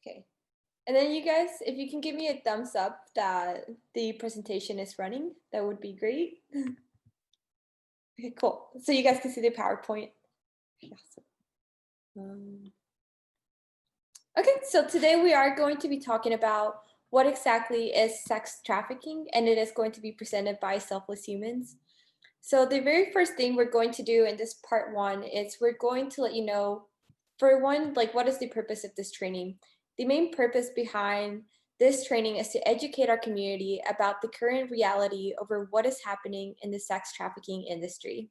Okay. And then you guys, if you can give me a thumbs up that the presentation is running, that would be great. Okay, cool. So you guys can see the PowerPoint. Awesome. Okay, so today we are going to be talking about what exactly is sex trafficking, and it is going to be presented by Selfless Humans. So the very first thing we're going to do in this part one is we're going to let you know, for one, like what is the purpose of this training? The main purpose behind this training is to educate our community about the current reality over what is happening in the sex trafficking industry.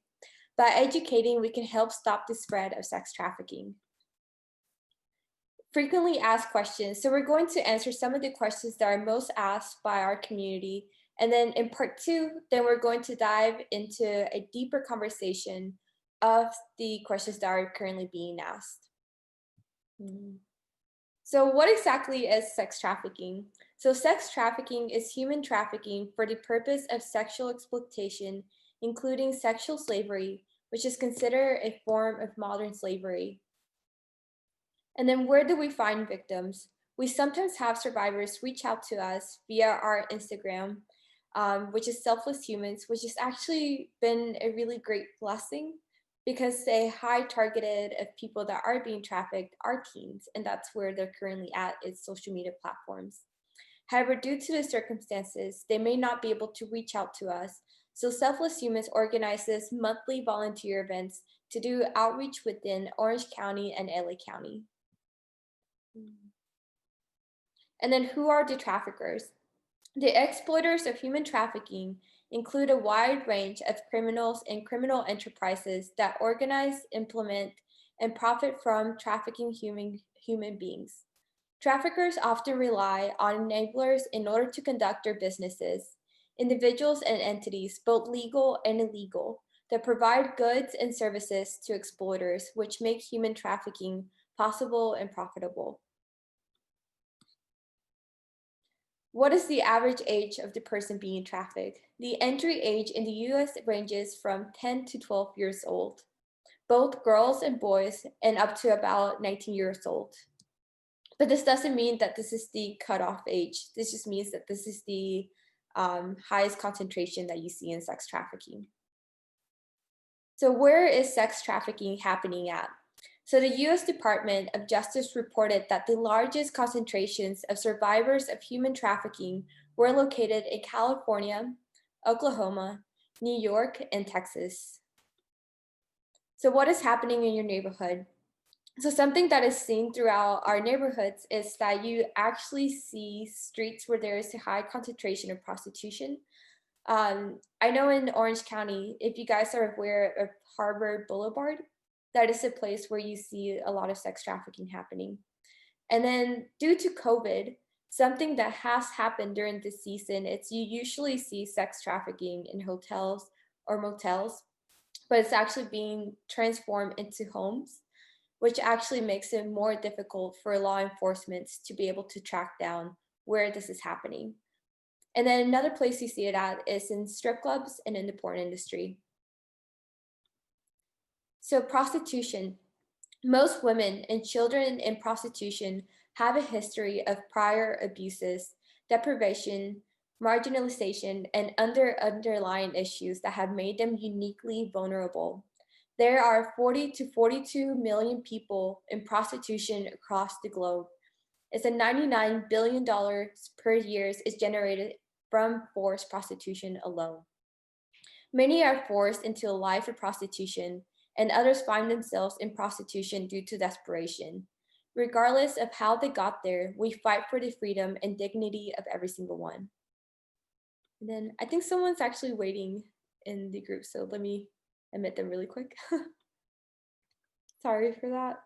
By educating, we can help stop the spread of sex trafficking. Frequently asked questions. So we're going to answer some of the questions that are most asked by our community. And then in part two, then we're going to dive into a deeper conversation of the questions that are currently being asked. So what exactly is sex trafficking? So sex trafficking is human trafficking for the purpose of sexual exploitation, including sexual slavery, which is considered a form of modern slavery. And then where do we find victims? We sometimes have survivors reach out to us via our Instagram, which is Selfless Humans, which has actually been a really great blessing because a high targeted of people that are being trafficked are teens, and that's where they're currently at is social media platforms. However, due to the circumstances, they may not be able to reach out to us. So Selfless Humans organizes monthly volunteer events to do outreach within Orange County and LA County. And then who are the traffickers? The exploiters of human trafficking include a wide range of criminals and criminal enterprises that organize, implement, and profit from trafficking human beings. Traffickers often rely on enablers in order to conduct their businesses, individuals and entities, both legal and illegal, that provide goods and services to exploiters, which make human trafficking possible and profitable. What is the average age of the person being trafficked? The entry age in the US ranges from 10 to 12 years old, both girls and boys, and up to about 19 years old. But this doesn't mean that this is the cutoff age. This just means that this is the highest concentration that you see in sex trafficking. So where is sex trafficking happening at? So the US Department of Justice reported that the largest concentrations of survivors of human trafficking were located in California, Oklahoma, New York, and Texas. So what is happening in your neighborhood? So something that is seen throughout our neighborhoods is that you actually see streets where there is a high concentration of prostitution. I know in Orange County, if you guys are aware of Harvard Boulevard, that is a place where you see a lot of sex trafficking happening. And then due to COVID, something that has happened during this season, it's you usually see sex trafficking in hotels or motels, but it's actually being transformed into homes, which actually makes it more difficult for law enforcement to be able to track down where this is happening. And then another place you see it at is in strip clubs and in the porn industry. So prostitution. Most women and children in prostitution have a history of prior abuses, deprivation, marginalization, and underlying issues that have made them uniquely vulnerable. There are 40 to 42 million people in prostitution across the globe. It's a $99 billion per year is generated from forced prostitution alone. Many are forced into a life of prostitution, and others find themselves in prostitution due to desperation. Regardless of how they got there, we fight for the freedom and dignity of every single one. And then I think someone's actually waiting in the group, so let me admit them really quick. Sorry for that.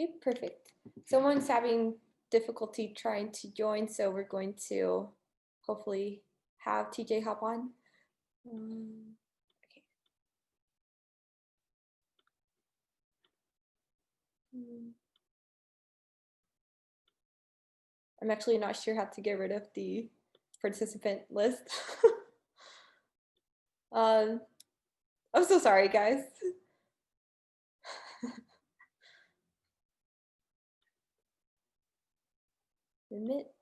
Okay, perfect. Someone's having difficulty trying to join, so we're going to hopefully have TJ hop on. Okay. I'm actually not sure how to get rid of the participant list. I'm so sorry, guys.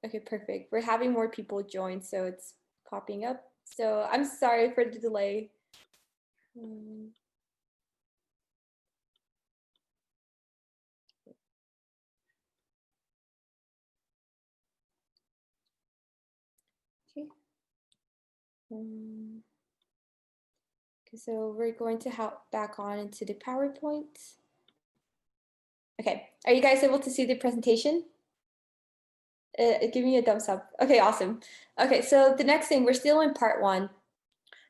Okay, perfect. We're having more people join, so it's popping up. So I'm sorry for the delay. Okay. Okay, so we're going to hop back on into the PowerPoint. Okay, are you guys able to see the presentation? Give me a thumbs up. Okay, awesome. Okay, so the next thing, we're still in part 1.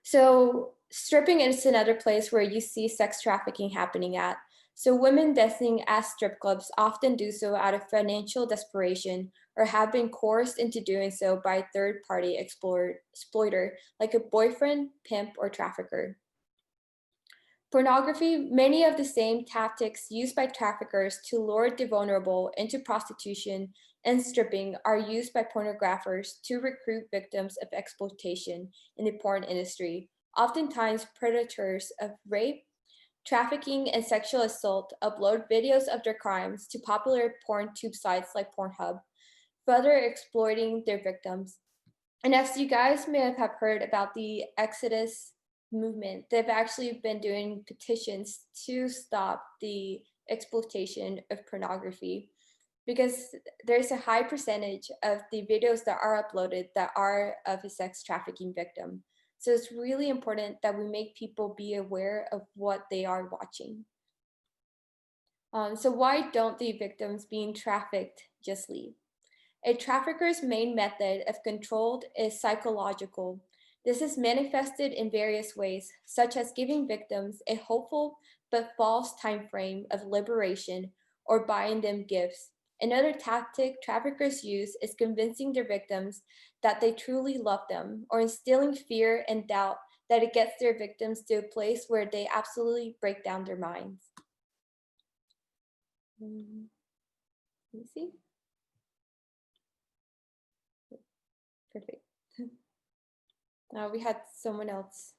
So stripping is another place where you see sex trafficking happening at. So women dancing at strip clubs often do so out of financial desperation or have been coerced into doing so by a third-party exploiter like a boyfriend, pimp, or trafficker. Pornography, many of the same tactics used by traffickers to lure the vulnerable into prostitution and stripping are used by pornographers to recruit victims of exploitation in the porn industry. Oftentimes, predators of rape, trafficking, and sexual assault upload videos of their crimes to popular porn tube sites like Pornhub, further exploiting their victims. And as you guys may have heard about the Exodus movement, they've actually been doing petitions to stop the exploitation of pornography because there's a high percentage of the videos that are uploaded that are of a sex trafficking victim. So it's really important that we make people be aware of what they are watching. So why don't the victims being trafficked just leave? A trafficker's main method of control is psychological. This is manifested in various ways, such as giving victims a hopeful but false time frame of liberation or buying them gifts. Another tactic traffickers use is convincing their victims that they truly love them or instilling fear and doubt that it gets their victims to a place where they absolutely break down their minds. Let me see. Perfect. We had someone else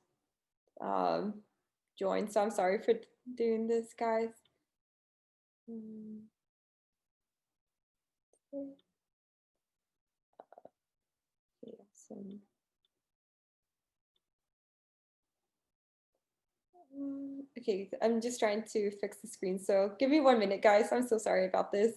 join, so I'm sorry for doing this, guys. Okay, I'm just trying to fix the screen, so give me 1 minute, guys. I'm so sorry about this.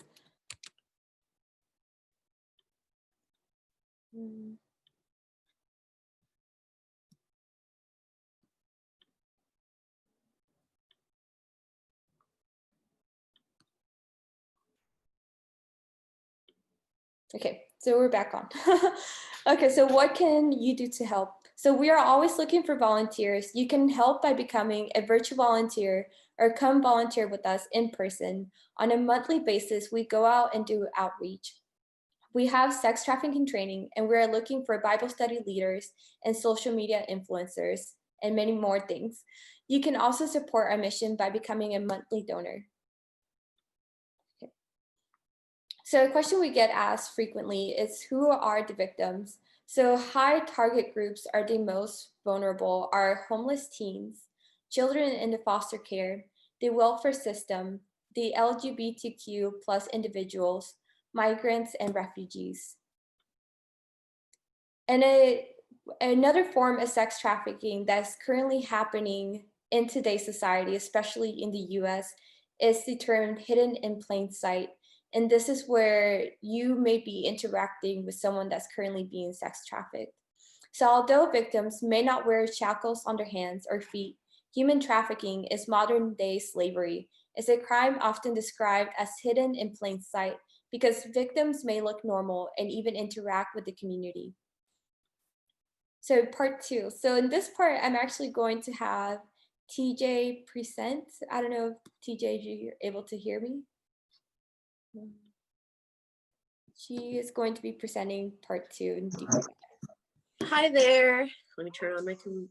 Okay, so we're back on. Okay, so what can you do to help? So we are always looking for volunteers. You can help by becoming a virtual volunteer or come volunteer with us in person. On a monthly basis, we go out and do outreach. We have sex trafficking training, and we are looking for Bible study leaders and social media influencers and many more things. You can also support our mission by becoming a monthly donor. So a question we get asked frequently is who are the victims? So high target groups are the most vulnerable are homeless teens, children in the foster care, the welfare system, the LGBTQ plus individuals, migrants, and refugees. And another form of sex trafficking that's currently happening in today's society, especially in the US, is the term hidden in plain sight. And this is where you may be interacting with someone that's currently being sex trafficked. So although victims may not wear shackles on their hands or feet, human trafficking is modern day slavery. It's a crime often described as hidden in plain sight because victims may look normal and even interact with the community. So part 2. So in this part, I'm actually going to have TJ present. I don't know if TJ, if you're able to hear me. She is going to be presenting part 2. Hi there. Let me turn on my computer.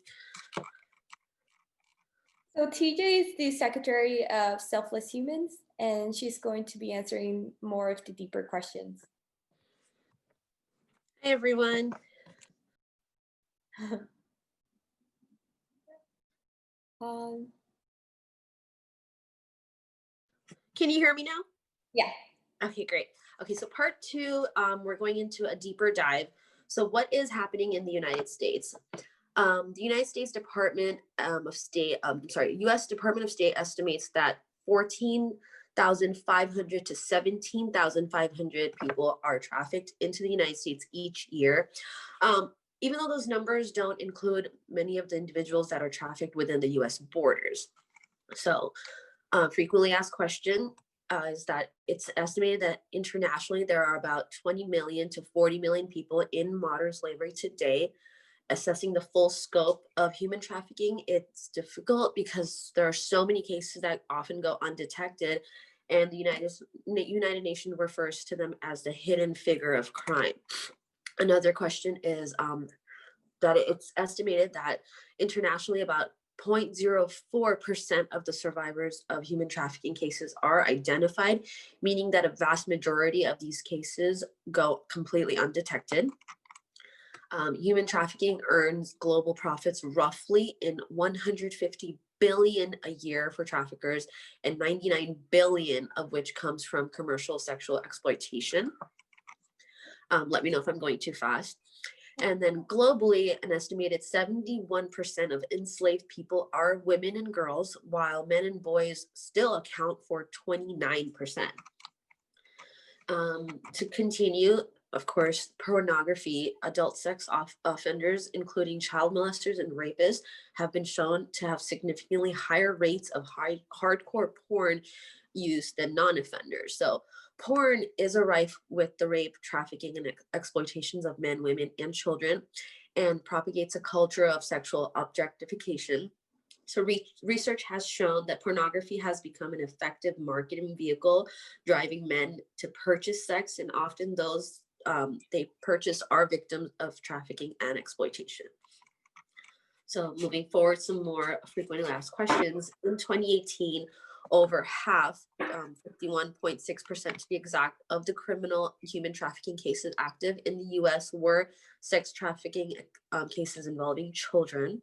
So TJ is the secretary of Selfless Humans, and she's going to be answering more of the deeper questions. Hi everyone. um, Can you hear me now? yeah. Okay, great. Okay, so part two, we're going into a deeper dive. So what is happening in the United States? The United States Department of State, U.S. Department of State estimates that 14,500 to 17,500 people are trafficked into the United States each year. Even though those numbers don't include many of the individuals that are trafficked within the U.S. borders. So, frequently asked question is that it's estimated that internationally there are about 20 million to 40 million people in modern slavery today. Assessing the full scope of human trafficking, it's difficult because there are so many cases that often go undetected, and the United Nations refers to them as the hidden figure of crime. Another question is that it's estimated that internationally about 0.04% of the survivors of human trafficking cases are identified, meaning that a vast majority of these cases go completely undetected. Human trafficking earns global profits roughly in 150 billion a year for traffickers, and 99 billion of which comes from commercial sexual exploitation. Let me know if I'm going too fast. And then globally, an estimated 71% of enslaved people are women and girls, while men and boys still account for 29%. To continue, of course, pornography, adult sex offenders, including child molesters and rapists, have been shown to have significantly higher rates of hardcore porn use than non-offenders. So porn is rife with the rape, trafficking, and exploitations of men, women, and children, and propagates a culture of sexual objectification. So research has shown that pornography has become an effective marketing vehicle, driving men to purchase sex, and often those they purchase are victims of trafficking and exploitation. So moving forward, some more frequently asked questions. In 2018, over half, 51.6% to be exact, of the criminal human trafficking cases active in the US were sex trafficking cases involving children.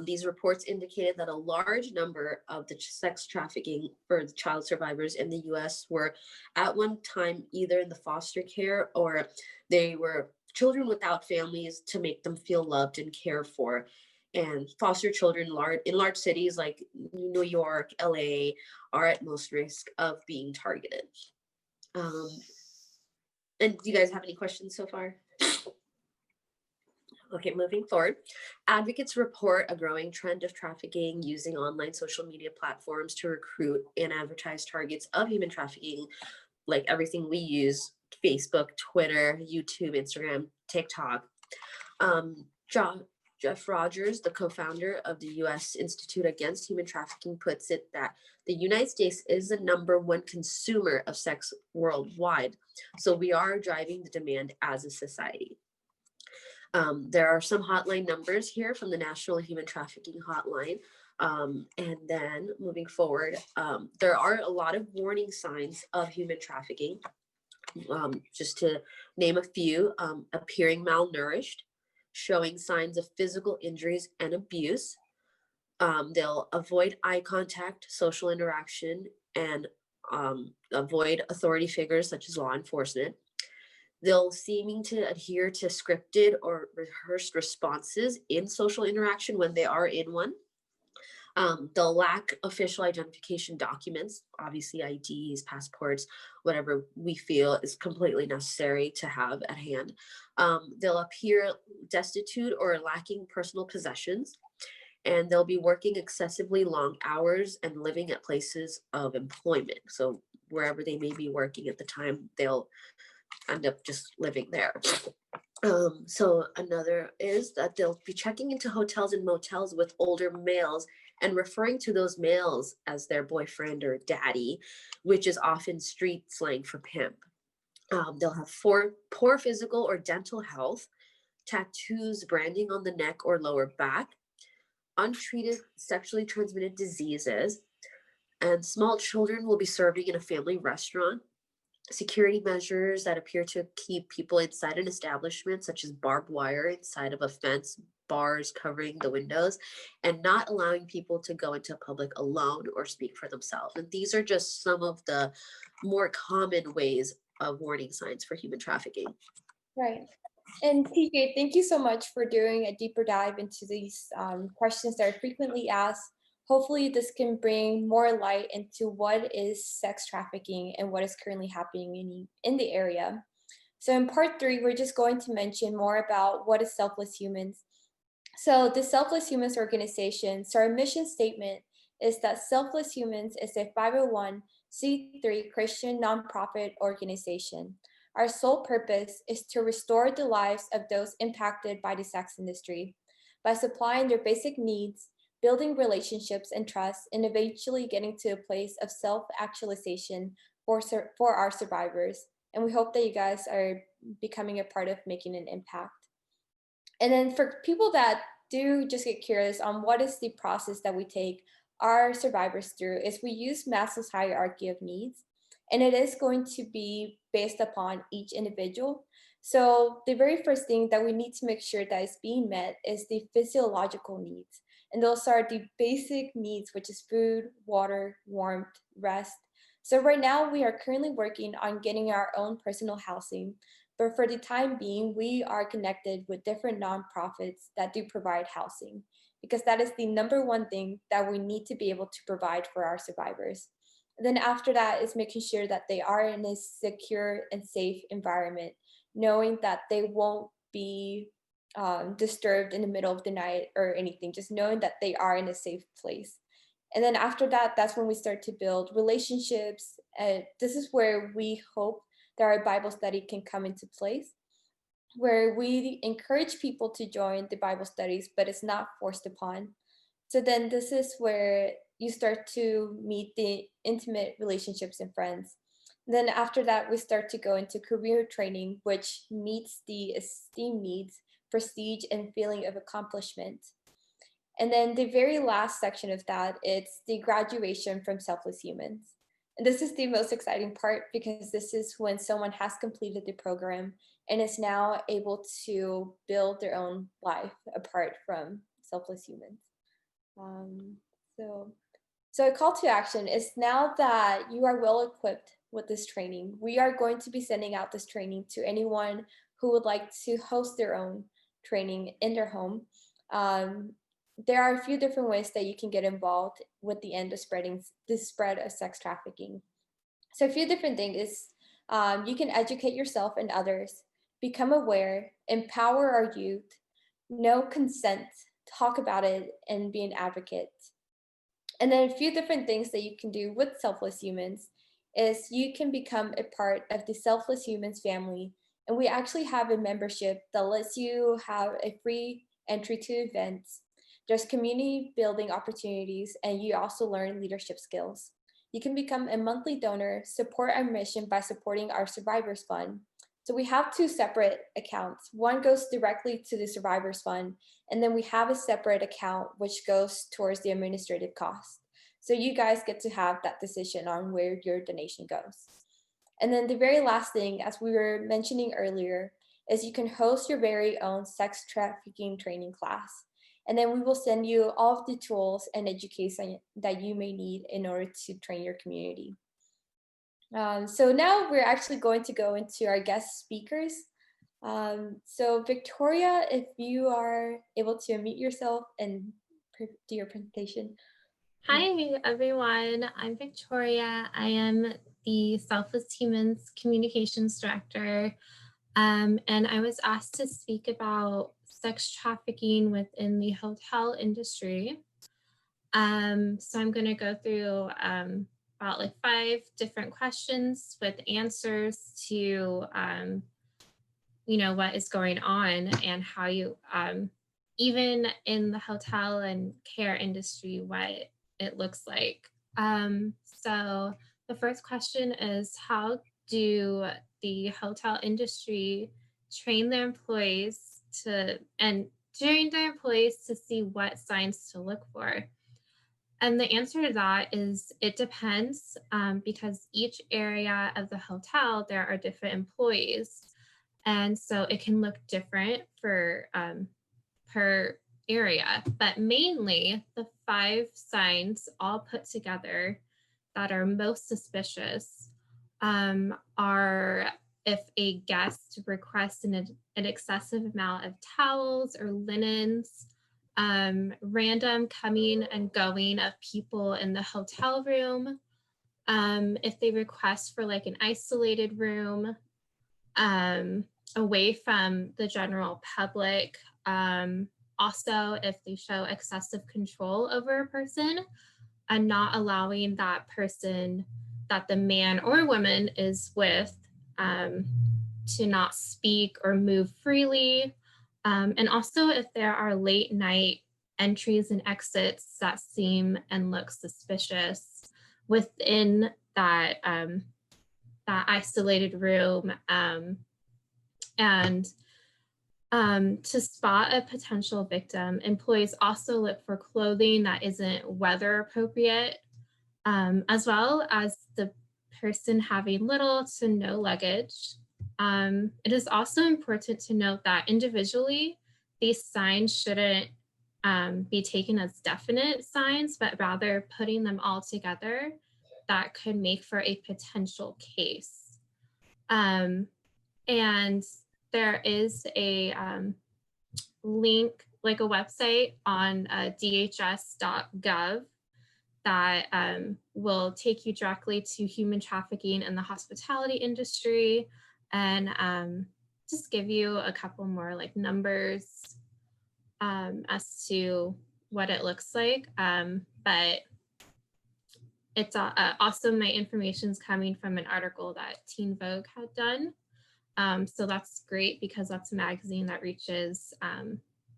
These reports indicated that a large number of the sex trafficking for the child survivors in the US were at one time either in the foster care or they were children without families to make them feel loved and cared for. And foster children in large cities like New York, LA are at most risk of being targeted. And do you guys have any questions so far? Okay, moving forward. Advocates report a growing trend of trafficking using online social media platforms to recruit and advertise targets of human trafficking, like everything we use, Facebook, Twitter, YouTube, Instagram, TikTok. Jeff Rogers, the co-founder of the U.S. Institute Against Human Trafficking, puts it that the United States is the #1 consumer of sex worldwide. So we are driving the demand as a society. There are some hotline numbers here from the National Human Trafficking Hotline. And then moving forward, there are a lot of warning signs of human trafficking. Just to name a few, appearing malnourished, showing signs of physical injuries and abuse. They'll avoid eye contact, social interaction, and avoid authority figures such as law enforcement. They'll seeming to adhere to scripted or rehearsed responses in social interaction when they are in one. They'll lack official identification documents, obviously IDs, passports, whatever we feel is completely necessary to have at hand. They'll appear destitute or lacking personal possessions, and they'll be working excessively long hours and living at places of employment. So wherever they may be working at the time, they'll end up just living there. So another is that they'll be checking into hotels and motels with older males and referring to those males as their boyfriend or daddy, which is often street slang for pimp. They'll have poor physical or dental health, tattoos, branding on the neck or lower back, untreated sexually transmitted diseases, and small children will be serving in a family restaurant. security measures that appear to keep people inside an establishment, such as barbed wire inside of a fence, bars covering the windows, and not allowing people to go into public alone or speak for themselves. And these are just some of the more common ways of warning signs for human trafficking. Right. And TJ, thank you so much for doing a deeper dive into these questions that are frequently asked. Hopefully, this can bring more light into what is sex trafficking and what is currently happening in the area. So, in part three, we're just going to mention more about what is Selfless Humans. So, the Selfless Humans organization, so our mission statement is that Selfless Humans is a 501c3 Christian nonprofit organization. Our sole purpose is to restore the lives of those impacted by the sex industry by supplying their basic needs, building relationships and trust, and eventually getting to a place of self-actualization for our survivors. And we hope that you guys are becoming a part of making an impact. And then for people that do just get curious on what is the process that we take our survivors through is we use Maslow's hierarchy of needs, and it is going to be based upon each individual. So the very first thing that we need to make sure that is being met is the physiological needs. And those are the basic needs, which is food, water, warmth, rest. So right now we are currently working on getting our own personal housing, but for the time being, we are connected with different nonprofits that do provide housing because that is the number one thing that we need to be able to provide for our survivors. And then after that is making sure that they are in a secure and safe environment, knowing that they won't be disturbed in the middle of the night or anything, just knowing that they are in a safe place. And then after that, that's when we start to build relationships. This is where we hope that our Bible study can come into place, where we encourage people to join the Bible studies, but it's not forced upon. So then this is where you start to meet the intimate relationships and friends. Then after that, we start to go into career training, which meets the esteem needs, prestige, and feeling of accomplishment. And then the very last section of that, it's the graduation from Selfless Humans. And this is the most exciting part because this is when someone has completed the program and is now able to build their own life apart from Selfless Humans. Um, so, so a call to action is now that you are well equipped with this training, we are going to be sending out this training to anyone who would like to host their own training in their home. Um, there are a few different ways that you can get involved with the end of spreading the spread of sex trafficking. So a few different things is you can educate yourself and others, become aware, empower our youth, know consent, talk about it, and be an advocate. And then a few different things that you can do with Selfless Humans is you can become a part of the Selfless Humans family. And we actually have a membership that lets you have a free entry to events. There's community building opportunities, and you also learn leadership skills. You can become a monthly donor, support our mission by supporting our Survivors Fund. So we have two separate accounts. One goes directly to the Survivors Fund, and then we have a separate account which goes towards the administrative cost. So you guys get to have that decision on where your donation goes. And then the very last thing, as we were mentioning earlier, is you can host your very own sex trafficking training class. And then we will send you all of the tools and education that you may need in order to train your community. So now we're actually going to go into our guest speakers. So Victoria, if you are able to unmute yourself and do your presentation. Hi, everyone. I'm Victoria. I am the Selfless Humans Communications Director, and I was asked to speak about sex trafficking within the hotel industry. So I'm going to go through about like 5 different questions with answers to, what is going on and how you, even in the hotel and care industry, what it looks like. So the first question is, how do the hotel industry train their employees to see what signs to look for? And the answer to that is it depends, because each area of the hotel, there are different employees. And so it can look different for per area, but mainly the 5 signs all put together that are most suspicious are if a guest requests an excessive amount of towels or linens, random coming and going of people in the hotel room, if they request for like an isolated room, away from the general public, also if they show excessive control over a person and not allowing that person that the man or woman is with to not speak or move freely. And also if there are late night entries and exits that seem and look suspicious within that, that isolated room. And to spot a potential victim, employees also look for clothing that isn't weather appropriate, as well as the person having little to no luggage. It is also important to note that individually, these signs shouldn't be taken as definite signs, but rather putting them all together that could make for a potential case. And there is a link, like a website on dhs.gov that will take you directly to human trafficking in the hospitality industry and just give you a couple more like numbers as to what it looks like. But it's also my information is coming from an article that Teen Vogue had done. So that's great because that's a magazine that reaches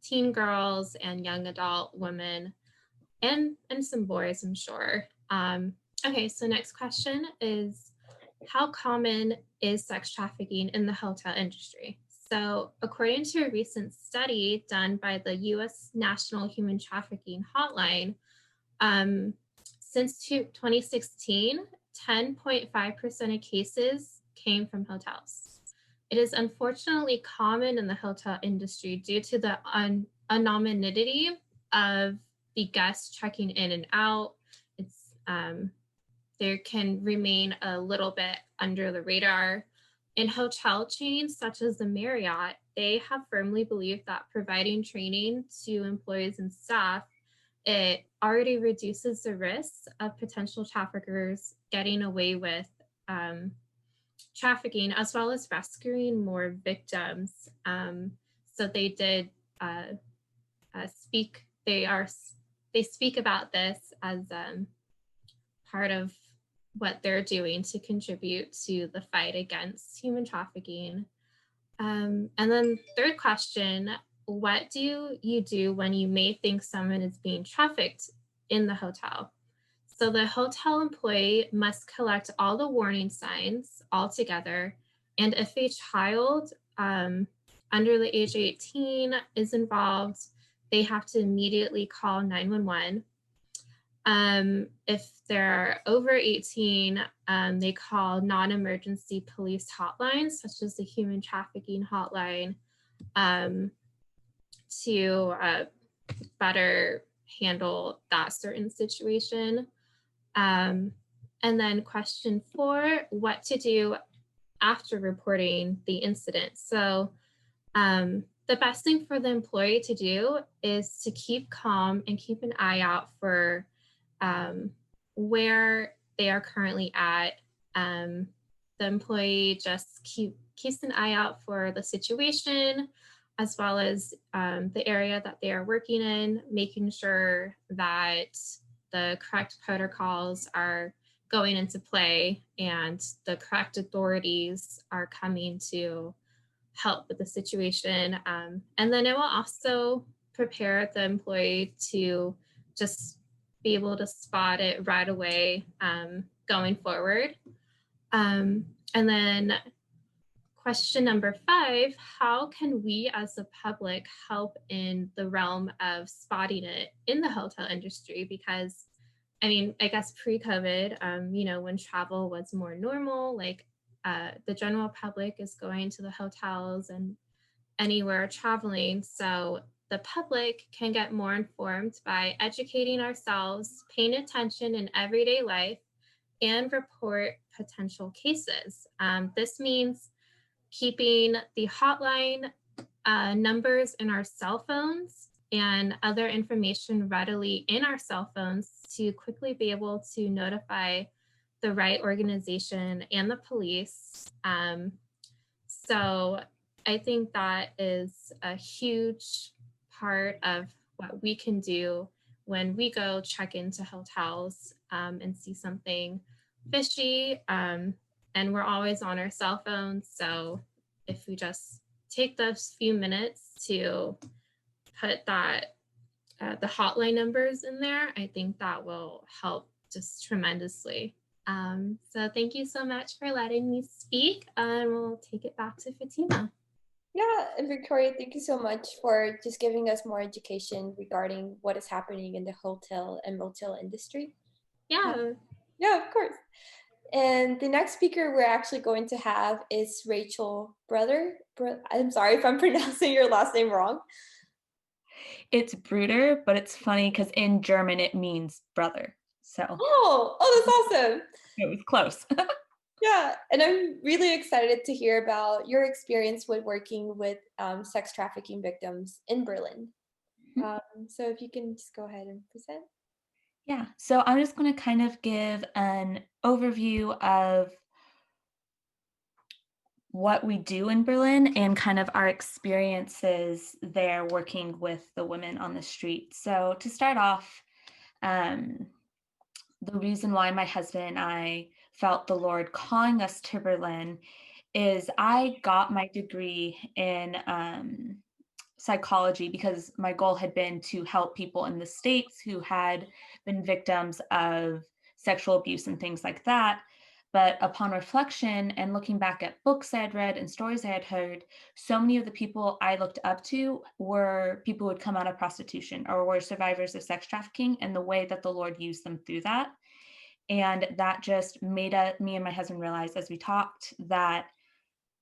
teen girls and young adult women and some boys, I'm sure. Okay, so next question is, how common is sex trafficking in the hotel industry? So according to a recent study done by the US National Human Trafficking Hotline, since 2016, 10.5% of cases came from hotels. It is unfortunately common in the hotel industry due to the anonymity of the guests checking in and out. It's there can remain a little bit under the radar. In hotel chains such as the Marriott, they have firmly believed that providing training to employees and staff, it already reduces the risks of potential traffickers getting away with trafficking, as well as rescuing more victims. So they did speak. They speak about this as part of what they're doing to contribute to the fight against human trafficking. And then third question, what do you do when you may think someone is being trafficked in the hotel? So the hotel employee must collect all the warning signs all together. And if a child under the age of 18 is involved, they have to immediately call 911. If they're over 18, they call non-emergency police hotlines, such as the human trafficking hotline, to better handle that certain situation. And then question 4, what to do after reporting the incident. So the best thing for the employee to do is to keep calm and keep an eye out for where they are currently at. The employee just keeps an eye out for the situation, as well as the area that they are working in, making sure that the correct protocols are going into play and the correct authorities are coming to help with the situation. And then it will also prepare the employee to just be able to spot it right away going forward. And then question number 5, how can we as the public help in the realm of spotting it in the hotel industry? Because I mean, I guess pre-COVID, when travel was more normal, like the general public is going to the hotels and anywhere traveling. So the public can get more informed by educating ourselves, paying attention in everyday life, and report potential cases. This means keeping the hotline numbers in our cell phones and other information readily in our cell phones to quickly be able to notify the right organization and the police. So I think that is a huge part of what we can do when we go check into hotels and see something fishy. And we're always on our cell phones. So if we just take those few minutes to put that the hotline numbers in there, I think that will help just tremendously. So thank you so much for letting me speak, and we'll take it back to Fatima. Yeah, and Victoria, thank you so much for just giving us more education regarding what is happening in the hotel and motel industry. Yeah. Yeah, of course. And the next speaker we're actually going to have is Rachel Brother. I'm sorry if I'm pronouncing your last name wrong. It's Bruder, but it's funny because in German it means brother. So Oh, that's awesome. it was close. Yeah, and I'm really excited to hear about your experience with working with sex trafficking victims in Berlin. So if you can just go ahead and present. Yeah, so I'm just going to kind of give an overview of what we do in Berlin and kind of our experiences there working with the women on the street. So to start off, the reason why my husband and I felt the Lord calling us to Berlin is I got my degree in psychology because my goal had been to help people in the States who had been victims of sexual abuse and things like that. But upon reflection and looking back at books I had read and stories I had heard, so many of the people I looked up to were people who had come out of prostitution or were survivors of sex trafficking, and the way that the Lord used them through that. And that just made me and my husband realize as we talked that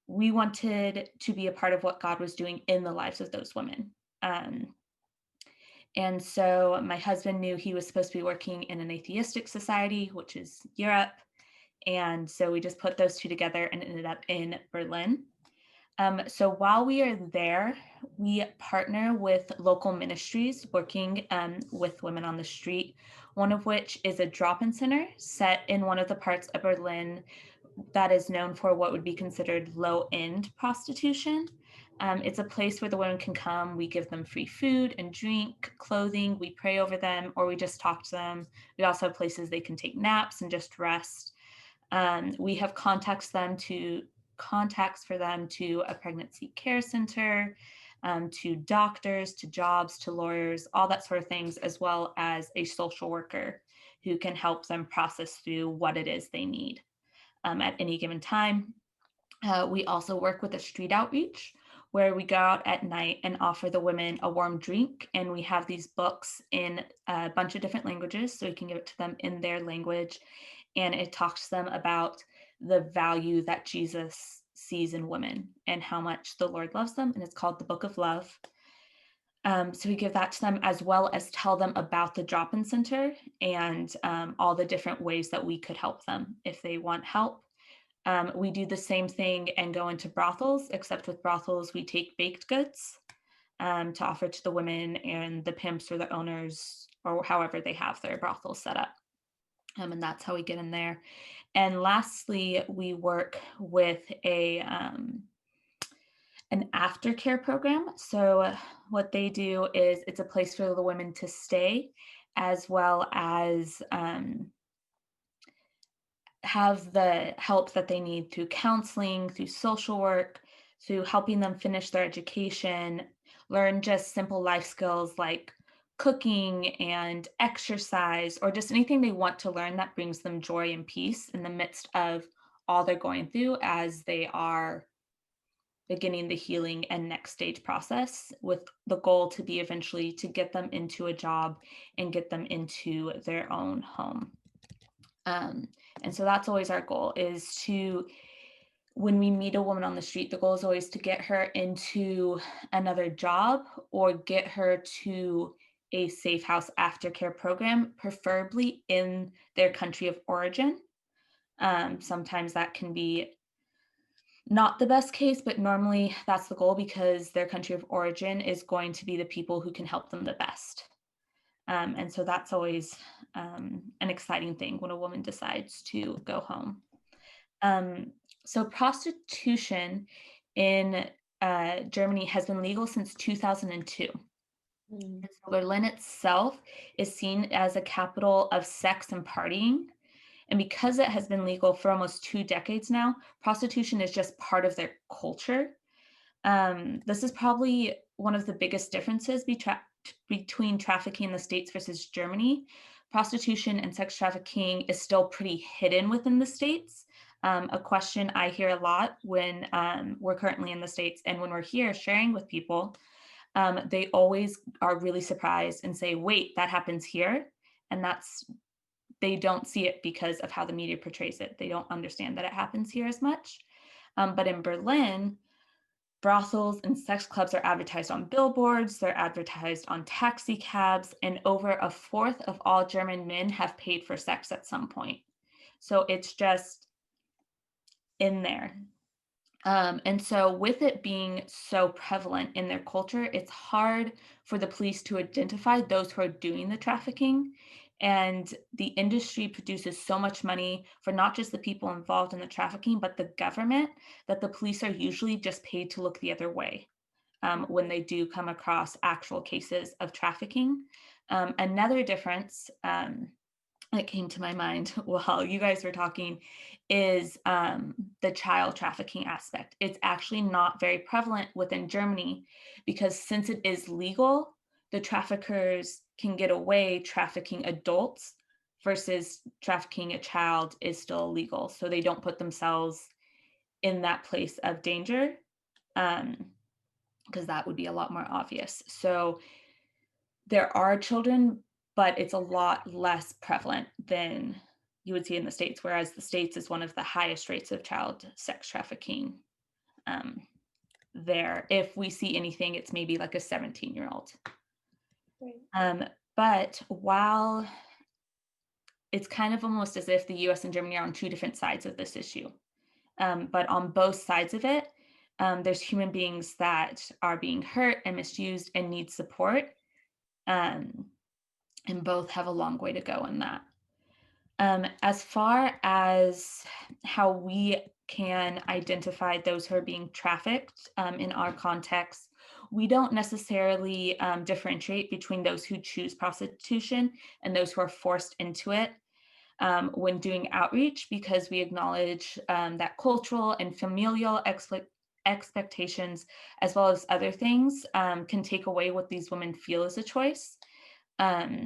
we wanted to be a part of what God was doing in the lives of those women. And so my husband knew he was supposed to be working in an atheistic society, which is Europe. And so we just put those two together and ended up in Berlin. So while we are there, we partner with local ministries working with women on the street, one of which is a drop-in center set in one of the parts of Berlin that is known for what would be considered low-end prostitution. It's a place where the women can come. We give them free food and drink, clothing. We pray over them, or we just talk to them. We also have places they can take naps and just rest. We have contacts for them to a pregnancy care center, to doctors, to jobs, to lawyers, all that sort of things, as well as a social worker who can help them process through what it is they need at any given time. We also work with a street outreach where we go out at night and offer the women a warm drink. And we have these books in a bunch of different languages, so we can give it to them in their language. And it talks to them about the value that Jesus sees in women and how much the Lord loves them. And it's called the Book of Love. So we give that to them, as well as tell them about the drop-in center and all the different ways that we could help them if they want help. We do the same thing and go into brothels, except with brothels, we take baked goods to offer to the women and the pimps or the owners, or however they have their brothel set up. And that's how we get in there. And lastly, we work with an aftercare program. So what they do is it's a place for the women to stay, as well as have the help that they need through counseling, through social work, through helping them finish their education, learn just simple life skills like cooking and exercise, or just anything they want to learn that brings them joy and peace in the midst of all they're going through as they are beginning the healing and next stage process, with the goal to be eventually to get them into a job and get them into their own home. And so that's always our goal, is to, when we meet a woman on the street, the goal is always to get her into another job or get her to a safe house aftercare program, preferably in their country of origin. Sometimes that can be not the best case, but normally that's the goal, because their country of origin is going to be the people who can help them the best. And so that's always an exciting thing when a woman decides to go home. So prostitution in Germany has been legal since 2002. And so Berlin itself is seen as a capital of sex and partying. And because it has been legal for almost 2 decades now, prostitution is just part of their culture. This is probably one of the biggest differences between trafficking in the States versus Germany. Prostitution and sex trafficking is still pretty hidden within the States. A question I hear a lot when we're currently in the States and when we're here sharing with people, they always are really surprised and say, wait, that happens here. And they don't see it because of how the media portrays it. They don't understand that it happens here as much. But in Berlin, brothels and sex clubs are advertised on billboards, they're advertised on taxi cabs, and over 1/4 of all German men have paid for sex at some point. So it's just in there. And so with it being so prevalent in their culture, it's hard for the police to identify those who are doing the trafficking. And the industry produces so much money for not just the people involved in the trafficking, but the government, that the police are usually just paid to look the other way when they do come across actual cases of trafficking. Another difference that came to my mind while you guys were talking is the child trafficking aspect. It's actually not very prevalent within Germany, because since it is legal, the traffickers can get away trafficking adults, versus trafficking a child is still illegal. So they don't put themselves in that place of danger, because that would be a lot more obvious. So there are children, but it's a lot less prevalent than you would see in the States, whereas the States is one of the highest rates of child sex trafficking there. If we see anything, it's maybe like a 17-year-old. Right. But while it's kind of almost as if the US and Germany are on 2 different sides of this issue, but on both sides of it, there's human beings that are being hurt and misused and need support. And both have a long way to go in that. As far as how we can identify those who are being trafficked in our context, we don't necessarily differentiate between those who choose prostitution and those who are forced into it when doing outreach, because we acknowledge that cultural and familial expectations, as well as other things, can take away what these women feel is a choice.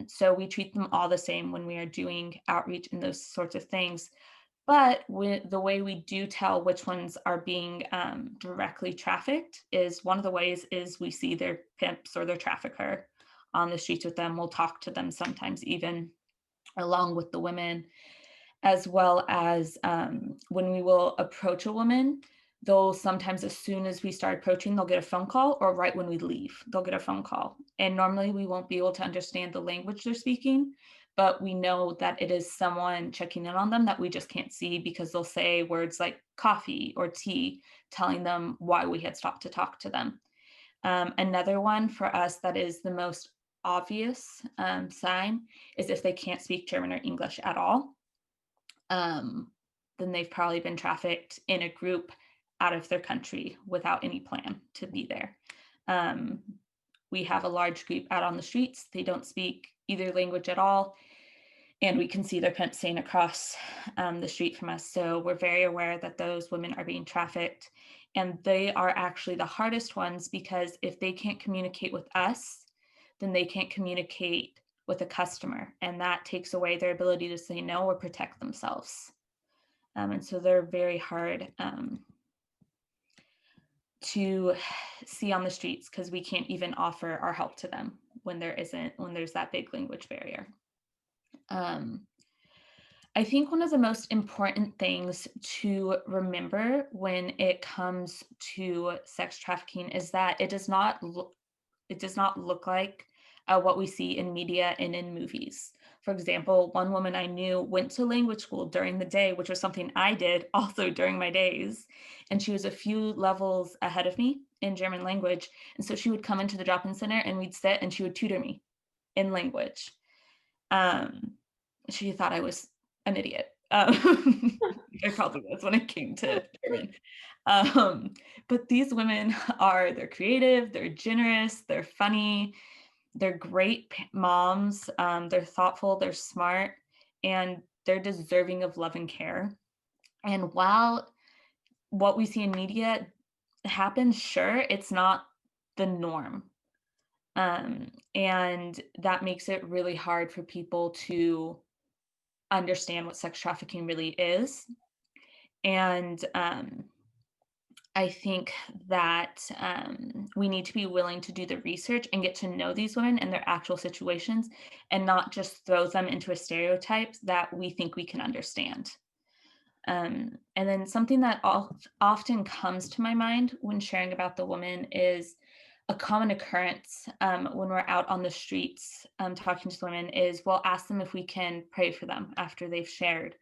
So we treat them all the same when we are doing outreach and those sorts of things. But the way we do tell which ones are being directly trafficked is, one of the ways is we see their pimps or their trafficker on the streets with them. We'll talk to them sometimes even along with the women, as well as when we will approach a woman, they'll sometimes, as soon as we start approaching, they'll get a phone call, or right when we leave, they'll get a phone call. And normally we won't be able to understand the language they're speaking, but we know that it is someone checking in on them that we just can't see, because they'll say words like coffee or tea, telling them why we had stopped to talk to them. Another one for us that is the most obvious sign is if they can't speak German or English at all. Then they've probably been trafficked in a group out of their country without any plan to be there. We have a large group out on the streets. They don't speak either language at all, and we can see their pimp staying across the street from us. So we're very aware that those women are being trafficked, and they are actually the hardest ones, because if they can't communicate with us, then they can't communicate with a customer, and that takes away their ability to say no or protect themselves. And so they're very hard to see on the streets, because we can't even offer our help to them when there's that big language barrier. I think one of the most important things to remember when it comes to sex trafficking is that it does not look like what we see in media and in movies. For example, one woman I knew went to language school during the day, which was something I did also during my days. And she was a few levels ahead of me in German language. And so she would come into the drop-in center and we'd sit and she would tutor me in language. She thought I was an idiot. I probably was when it came to German. But these women they're creative, they're generous, they're funny, they're great moms, they're thoughtful, they're smart, and they're deserving of love and care. And while what we see in media happens, sure, it's not the norm. And that makes it really hard for people to understand what sex trafficking really is. And I think that we need to be willing to do the research and get to know these women and their actual situations, and not just throw them into a stereotype that we think we can understand. And then something that often comes to my mind when sharing about the woman is a common occurrence when we're out on the streets talking to women is we'll ask them if we can pray for them after they've shared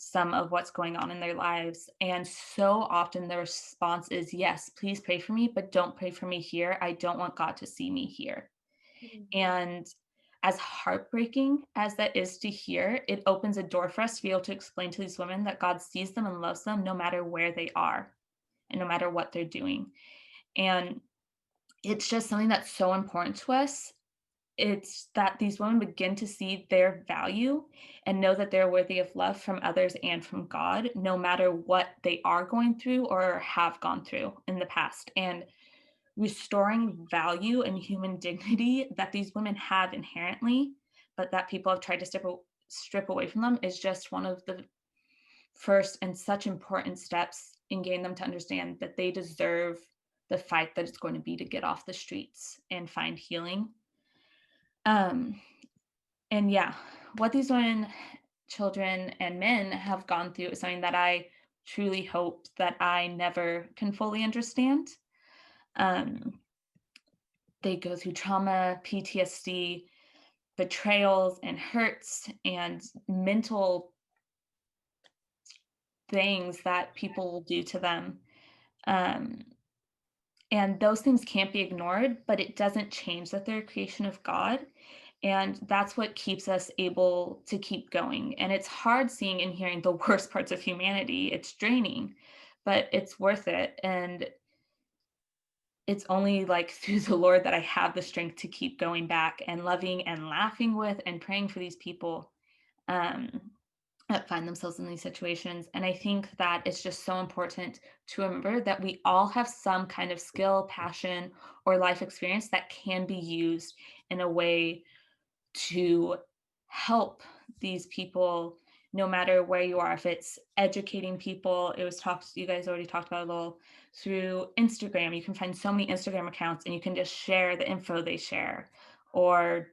some of what's going on in their lives. And so often the response is, yes, please pray for me, but don't pray for me here. I don't want God to see me here. Mm-hmm. And as heartbreaking as that is to hear, it opens a door for us to be able to explain to these women that God sees them and loves them no matter where they are and no matter what they're doing. And it's just something that's so important to us. It's that these women begin to see their value and know that they're worthy of love from others and from God, no matter what they are going through or have gone through in the past. And restoring value and human dignity that these women have inherently, but that people have tried to strip away from them, is just one of the first and such important steps in getting them to understand that they deserve the fight that it's going to be to get off the streets and find healing. And yeah, what these women, children, and men have gone through is something that I truly hope that I never can fully understand. They go through trauma, PTSD, betrayals, and hurts, and mental things that people will do to them. And those things can't be ignored, but it doesn't change that they're a creation of God. And that's what keeps us able to keep going. And it's hard seeing and hearing the worst parts of humanity. It's draining, but it's worth it. And it's only like through the Lord that I have the strength to keep going back and loving and laughing with and praying for these people that find themselves in these situations. And I think that it's just so important to remember that we all have some kind of skill, passion, or life experience that can be used in a way to help these people, no matter where you are. If it's educating people, you guys already talked about a little through Instagram. You can find so many Instagram accounts and you can just share the info they share, or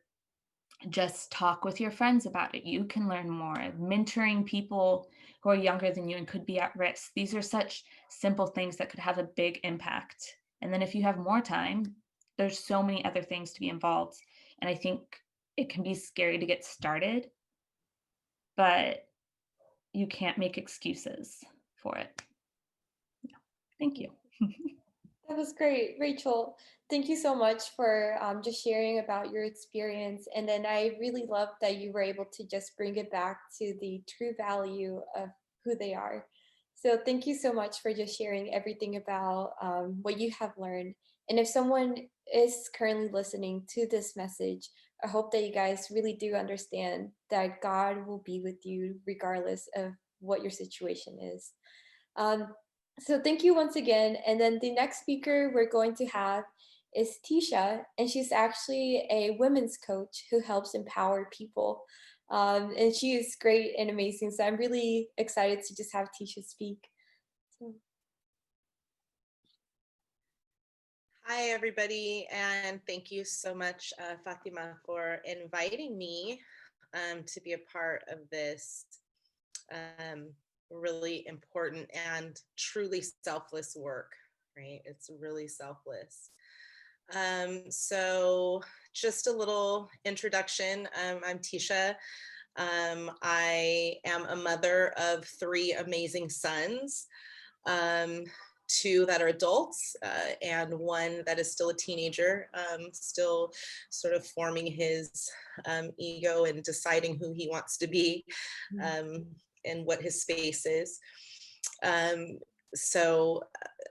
just talk with your friends about it. You can learn more. Mentoring people who are younger than you and could be at risk. These are such simple things that could have a big impact. And then if you have more time, there's so many other things to be involved. And I think it can be scary to get started, but you can't make excuses for it. Yeah. Thank you. That was great, Rachel. Thank you so much for just sharing about your experience. And then I really love that you were able to just bring it back to the true value of who they are. So thank you so much for just sharing everything about what you have learned. And if someone is currently listening to this message, I hope that you guys really do understand that God will be with you regardless of what your situation is. So thank you once again. And then the next speaker we're going to have is Tisha, and she's actually a women's coach who helps empower people. And she is great and amazing. So I'm really excited to just have Tisha speak. So. Hi, everybody, and thank you so much, Fatima, for inviting me to be a part of this um, really important and truly selfless work, right? It's really selfless. So just a little introduction. I'm Tisha. I am a mother of 3 amazing sons. Two that are adults and one that is still a teenager, still sort of forming his ego and deciding who he wants to be and what his space is. So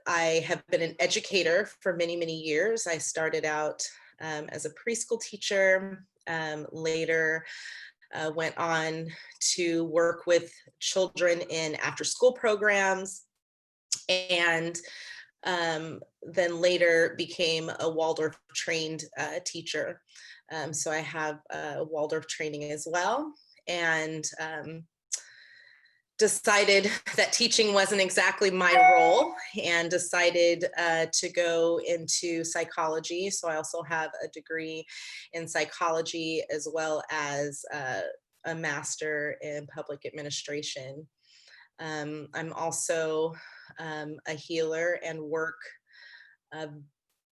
I have been an educator for many, many years. I started out as a preschool teacher, later went on to work with children in after-school programs, and then later became a Waldorf trained teacher. So I have Waldorf training as well, and decided that teaching wasn't exactly my role and decided to go into psychology. So I also have a degree in psychology as well as a master in public administration. I'm also a healer and work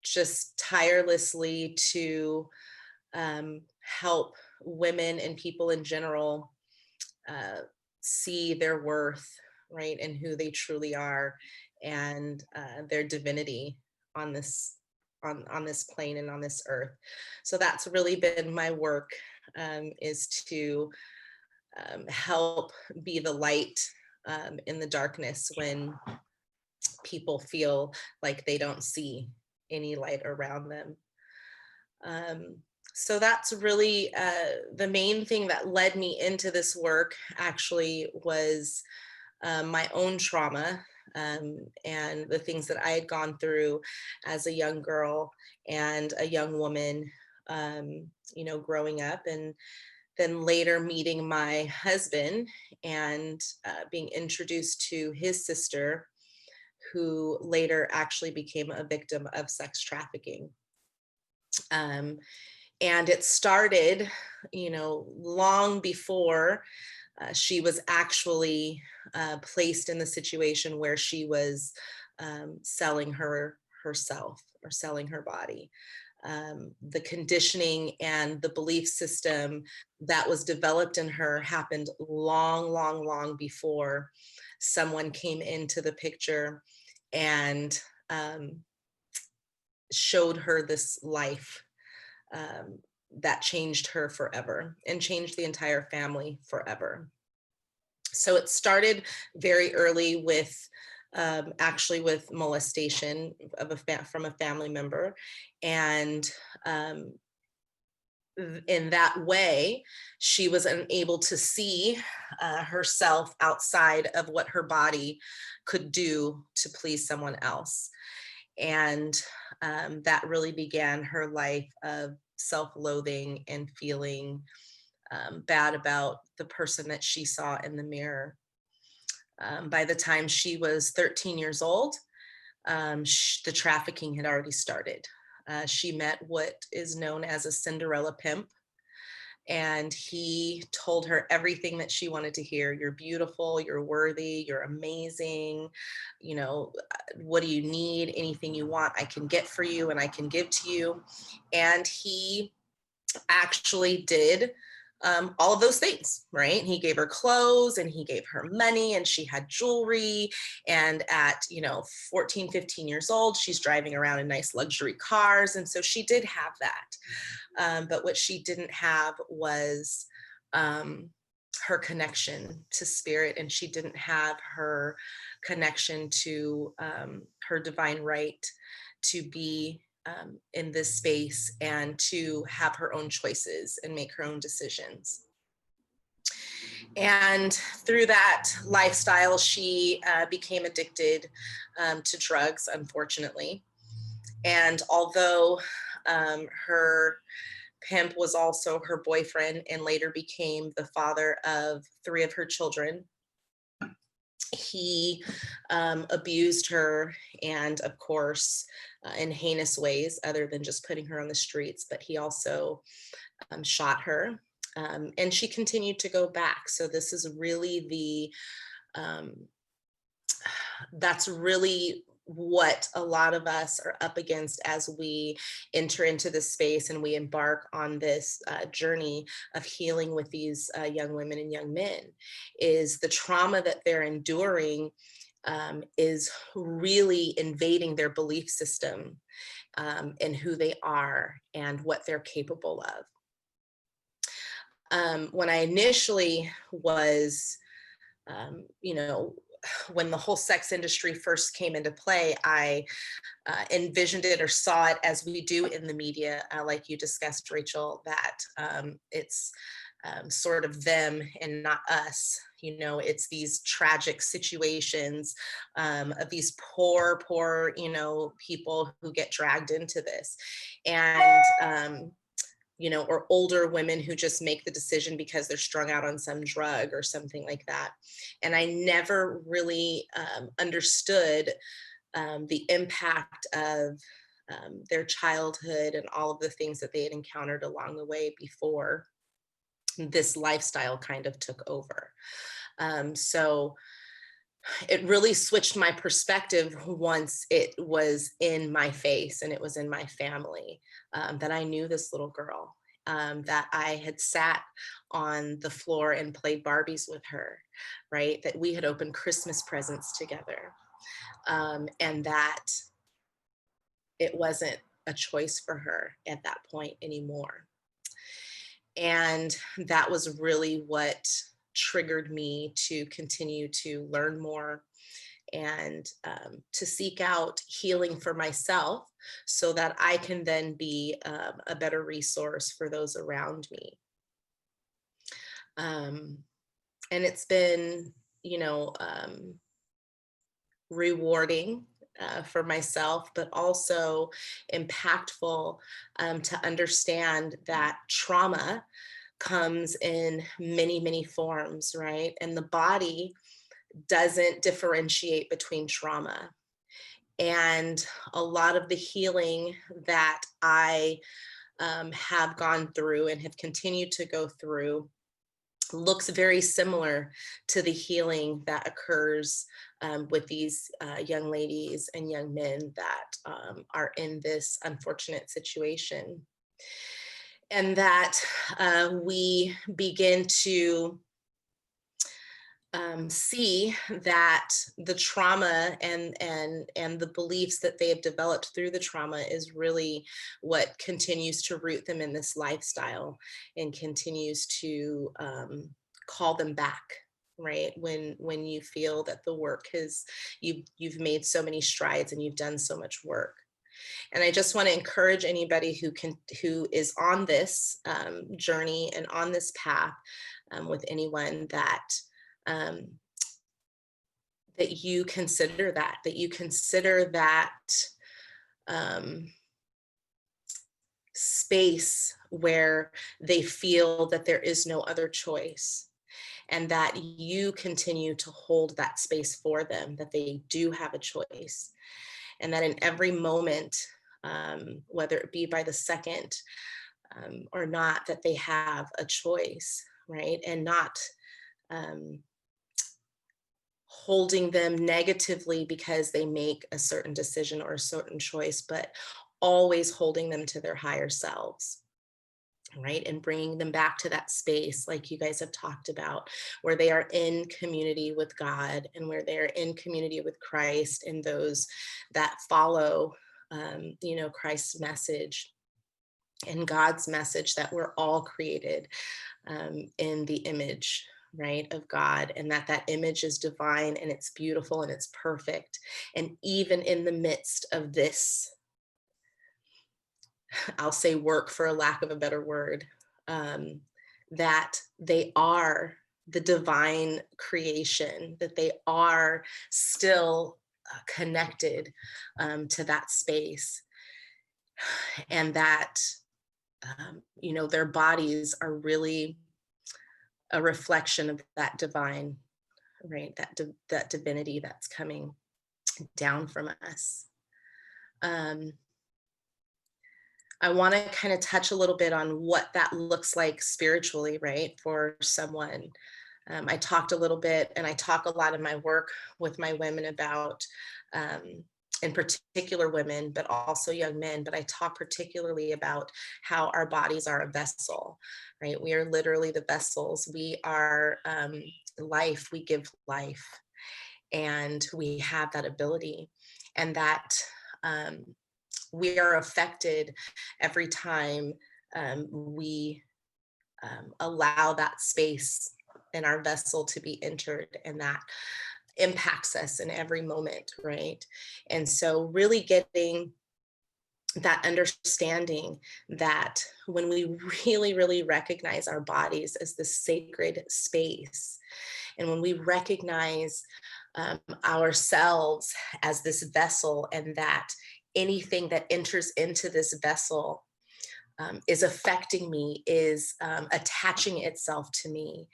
just tirelessly to help women and people in general see their worth, right, and who they truly are, and their divinity on this plane and on this earth. So that's really been my work, is to help be the light in the darkness when people feel like they don't see any light around them. So that's really the main thing that led me into this work actually was my own trauma and the things that I had gone through as a young girl and a young woman, you know, growing up, and then later meeting my husband and being introduced to his sister, who later actually became a victim of sex trafficking. And it started, you know, long before she was actually placed in the situation where she was selling herself or selling her body. The conditioning and the belief system that was developed in her happened long before someone came into the picture and showed her this life that changed her forever and changed the entire family forever. So it started very early with actually with molestation of from a family member, and in that way, she was unable to see herself outside of what her body could do to please someone else. And that really began her life of self-loathing and feeling bad about the person that she saw in the mirror. By the time she was 13 years old, the trafficking had already started. She met what is known as a Cinderella pimp, and he told her everything that she wanted to hear. You're beautiful, you're worthy, you're amazing. You know, what do you need? Anything you want, I can get for you and I can give to you. And he actually did all of those things, right? He gave her clothes and he gave her money and she had jewelry. And at, you know, 14, 15 years old, she's driving around in nice luxury cars. And so she did have that. But what she didn't have was her connection to spirit, and she didn't have her connection to her divine right to be in this space and to have her own choices and make her own decisions. And through that lifestyle, she became addicted to drugs, unfortunately. And although her pimp was also her boyfriend and later became the father of 3 of her children, he abused her, and of course, in heinous ways, other than just putting her on the streets, but he also shot her. And she continued to go back. So this is really that's really what a lot of us are up against as we enter into this space and we embark on this journey of healing with these young women and young men, is the trauma that they're enduring is really invading their belief system and who they are and what they're capable of. When I initially was, when the whole sex industry first came into play, I envisioned it or saw it as we do in the media, like you discussed, Rachel, that it's sort of them and not us. It's these tragic situations of these poor, people who get dragged into this. And or older women who just make the decision because they're strung out on some drug or something like that. And I never really understood the impact of their childhood and all of the things that they had encountered along the way before this lifestyle kind of took over. So it really switched my perspective once it was in my face and it was in my family, that I knew this little girl, that I had sat on the floor and played Barbies with her, right? That we had opened Christmas presents together, and that it wasn't a choice for her at that point anymore. And that was really what triggered me to continue to learn more and to seek out healing for myself so that I can then be a better resource for those around me. And it's been, rewarding for myself, but also impactful to understand that trauma comes in many, many forms, right? And the body doesn't differentiate between trauma. And a lot of the healing that I have gone through and have continued to go through looks very similar to the healing that occurs with these young ladies and young men that are in this unfortunate situation. And that we begin to see that the trauma and the beliefs that they have developed through the trauma is really what continues to root them in this lifestyle and continues to call them back, right? When you feel that the work has, you've made so many strides and you've done so much work. And I just want to encourage anybody who is on this journey and on this path with anyone that that you consider that space where they feel that there is no other choice, and that you continue to hold that space for them, that they do have a choice, and that in every moment, whether it be by the second or not, that they have a choice, right? And not holding them negatively because they make a certain decision or a certain choice, but always holding them to their higher selves, right? And bringing them back to that space, like you guys have talked about, where they are in community with God and where they're in community with Christ and those that follow, Christ's message and God's message that we're all created in the image, right, of God, and that image is divine and it's beautiful and it's perfect. And even in the midst of this, I'll say work for a lack of a better word, that they are the divine creation, that they are still connected to that space, and that their bodies are really a reflection of that divine right? That divinity that's coming down from us. I want to kind of touch a little bit on what that looks like spiritually, right, for someone. I talked a little bit, and I talk a lot in my work with my women about, in particular women, but also young men, but I talk particularly about how our bodies are a vessel, right? We are literally the vessels. We are life, we give life, and we have that ability, and that we are affected every time we allow that space in our vessel to be entered, and that impacts us in every moment, right? And so really getting that understanding that when we really recognize our bodies as this sacred space, and when we recognize ourselves as this vessel, and that anything that enters into this vessel is affecting me, is attaching itself to me,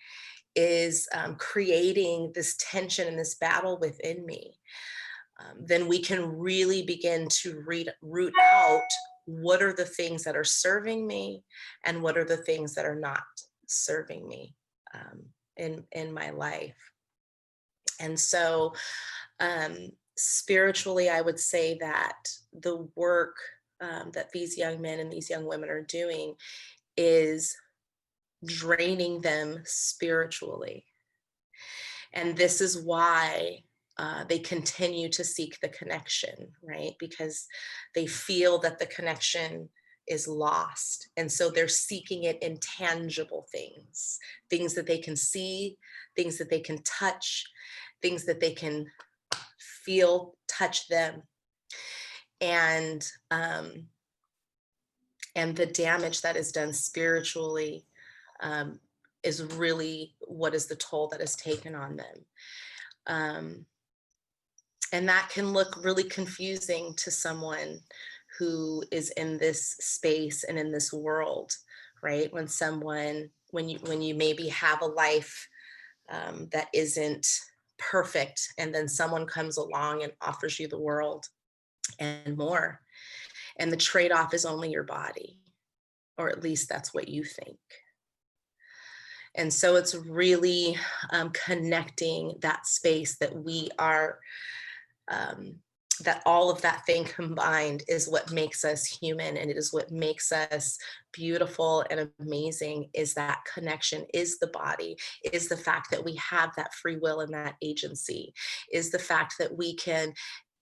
is creating this tension and this battle within me, then we can really begin to root out what are the things that are serving me and what are the things that are not serving me in my life. And so spiritually, I would say that the work that these young men and these young women are doing is draining them spiritually. And this is why they continue to seek the connection, right? Because they feel that the connection is lost. And so they're seeking it in tangible things, things that they can see, things that they can touch, things that they can feel, touch them. And the damage that is done spiritually is really what is the toll that is taken on them. And that can look really confusing to someone who is in this space and in this world, right? When you maybe have a life that isn't perfect, and then someone comes along and offers you the world and more, and the trade-off is only your body, or at least that's what you think. And so it's really connecting that space that we are, that all of that thing combined is what makes us human, and it is what makes us beautiful and amazing, is that connection, is the body, is the fact that we have that free will and that agency, is the fact that we can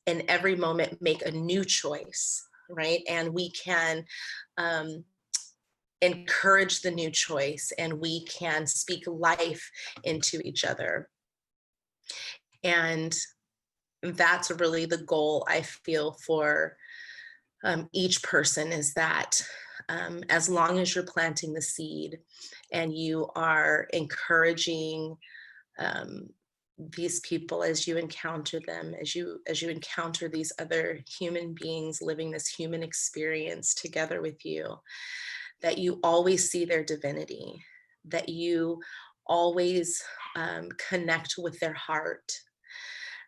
in every moment make a new choice, right? And we can encourage the new choice, and we can speak life into each other. And that's really the goal, I feel, for each person, is that as long as you're planting the seed and you are encouraging these people as you encounter them, as you encounter these other human beings living this human experience together with you, that you always see their divinity, that you always connect with their heart,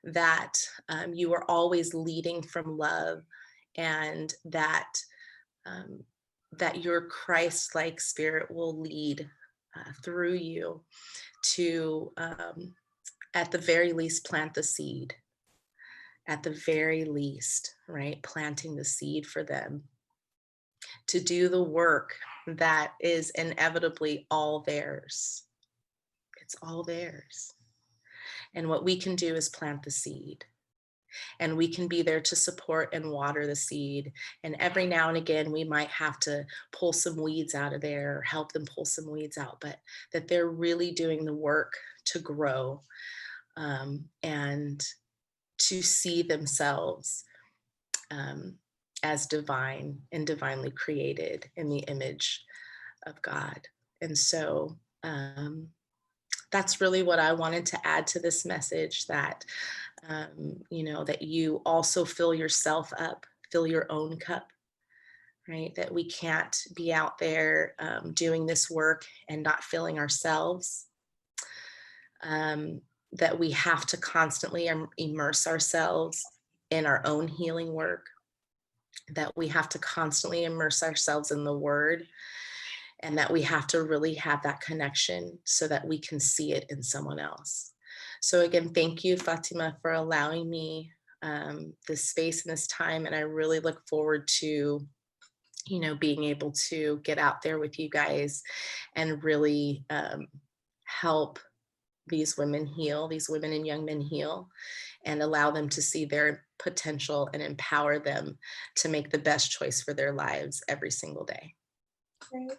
that you are always leading from love, and that that your Christ-like spirit will lead through you to, at the very least, plant the seed. At the very least, right? Planting the seed for them to do the work that is inevitably all theirs. It's all theirs. And what we can do is plant the seed. And we can be there to support and water the seed. And every now and again, we might have to pull some weeds out of there, or help them pull some weeds out, but that they're really doing the work to grow and to see themselves as divine and divinely created in the image of God. And so that's really what I wanted to add to this message, that that you also fill yourself up, fill your own cup, right? That we can't be out there doing this work and not filling ourselves. that we have to constantly immerse ourselves in our own healing work, that we have to constantly immerse ourselves in the word, and that we have to really have that connection so that we can see it in someone else. So again, thank you, Fatima, for allowing me this space and this time. And I really look forward to, being able to get out there with you guys and really help these women heal, these women and young men heal, and allow them to see their potential and empower them to make the best choice for their lives every single day. Right.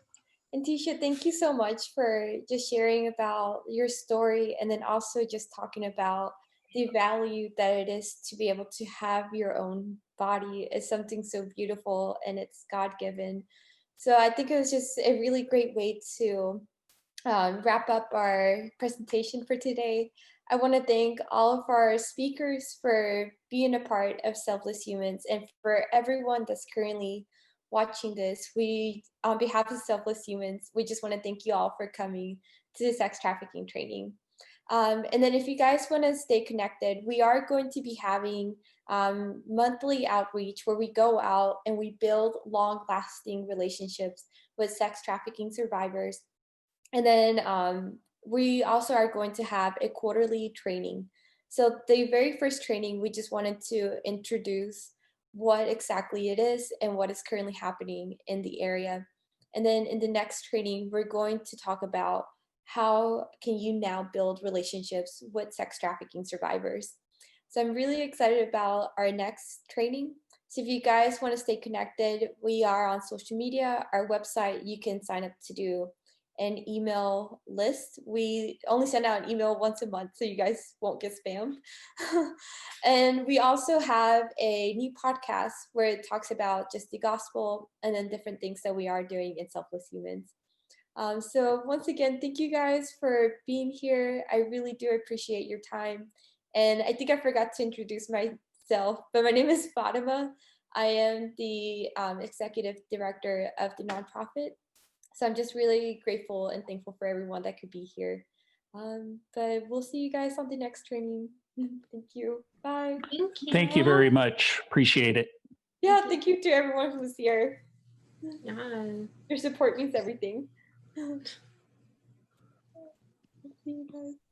And Tisha, thank you so much for just sharing about your story, and then also just talking about the value that it is to be able to have your own body is something so beautiful, and it's God-given. So I think it was just a really great way to wrap up our presentation for today. I want to thank all of our speakers for being a part of Selfless Humans, and for everyone that's currently watching this. We, on behalf of Selfless Humans, we just want to thank you all for coming to the sex trafficking training. And then if you guys want to stay connected, we are going to be having monthly outreach where we go out and we build long-lasting relationships with sex trafficking survivors. And then we also are going to have a quarterly training. So the very first training, we just wanted to introduce what exactly it is and what is currently happening in the area. And then in the next training, we're going to talk about how can you now build relationships with sex trafficking survivors. So I'm really excited about our next training. So if you guys want to stay connected, we are on social media, our website, you can sign up to do an email list. We only send out an email once a month, so you guys won't get spammed. And we also have a new podcast where it talks about just the gospel and then different things that we are doing in Selfless Humans. So once again, thank you guys for being here. I really do appreciate your time. And I think I forgot to introduce myself, but my name is Fatima. I am the executive director of the nonprofit. So I'm just really grateful and thankful for everyone that could be here. But we'll see you guys on the next training. Thank you. Bye. Thank you. Thank you very much. Appreciate it. Yeah, thank you to everyone who's here. Yeah. Your support means everything. See you guys.